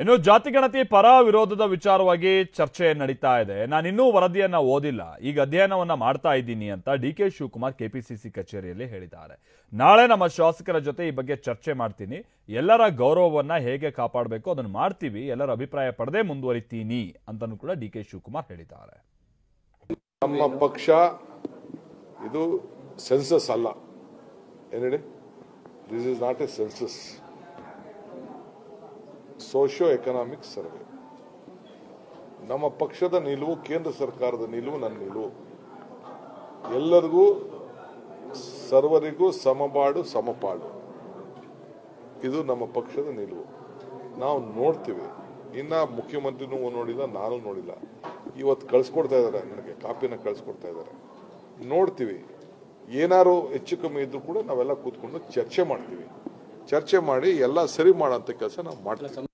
ಇನ್ನು ಜಾತಿಗಣತಿ ಪರ ವಿರೋಧದ ವಿಚಾರವಾಗಿ ಚರ್ಚೆ ನಡೀತಾ ಇದೆ. ನಾನಿನ್ನೂ ವರದಿಯನ್ನ ಓದಿಲ್ಲ, ಈಗ ಅಧ್ಯಯನವನ್ನ ಮಾಡ್ತಾ ಇದ್ದೀನಿ ಅಂತ ಡಿ.ಕೆ. ಶಿವಕುಮಾರ್ ಕೆಪಿಸಿಸಿ ಕಚೇರಿಯಲ್ಲಿ ಹೇಳಿದ್ದಾರೆ. ನಾಳೆ ನಮ್ಮ ಶಾಸಕರ ಜೊತೆ ಈ ಬಗ್ಗೆ ಚರ್ಚೆ ಮಾಡ್ತೀನಿ, ಎಲ್ಲರ ಗೌರವವನ್ನ ಹೇಗೆ ಕಾಪಾಡಬೇಕು ಅದನ್ನು ಮಾಡ್ತೀವಿ, ಎಲ್ಲರ ಅಭಿಪ್ರಾಯ ಪಡೆದೇ ಮುಂದುವರಿತೀನಿ ಅಂತನೂ ಕೂಡ ಡಿ.ಕೆ. ಶಿವಕುಮಾರ್ ಹೇಳಿದ್ದಾರೆ. ನಮ್ಮ ಪಕ್ಷ ಇದು ಸೆನ್ಸಸ್ ಅಲ್ಲ, ಏನೇಳಿ, this is not a census, socio economic survey. ನಮ್ಮ ಪಕ್ಷದ ನಿಲುವು, ಕೇಂದ್ರ ಸರ್ಕಾರದ ನಿಲುವು, ನನ್ನ ನಿಲುವು ಎಲ್ಲರಿಗೂ ಸರ್ವರಿಗೂ ಸಮಬಾಡು ಸಮಪಾಡು, ಇದು ನಮ್ಮ ಪಕ್ಷದ ನಿಲುವು. ನಾವು ನೋಡ್ತೀವಿ, ಇನ್ನ ಮುಖ್ಯಮಂತ್ರಿನೂ ನೋಡಿಲ್ಲ, ನಾನು ನೋಡಿಲ್ಲ. ಇವತ್ತು ಕಳಿಸ್ಕೊಡ್ತಾ ಇದ್ದಾರೆ, ನನಗೆ ಕಾಪಿನ ಕಳಿಸ್ಕೊಡ್ತಾ ಇದ್ದಾರೆ, ನೋಡ್ತೀವಿ. ಏನಾರು ಹೆಚ್ಚು ಕಮ್ಮಿ ಇದ್ರೂ ಕೂಡ ನಾವೆಲ್ಲ ಕೂತ್ಕೊಂಡು ಚರ್ಚೆ ಮಾಡ್ತೀವಿ. ಚರ್ಚೆ ಮಾಡಿ ಎಲ್ಲ ಸರಿ ಮಾಡೋಂಥ ಕೆಲಸ ನಾವು ಮಾಡ್ತೀವಿ.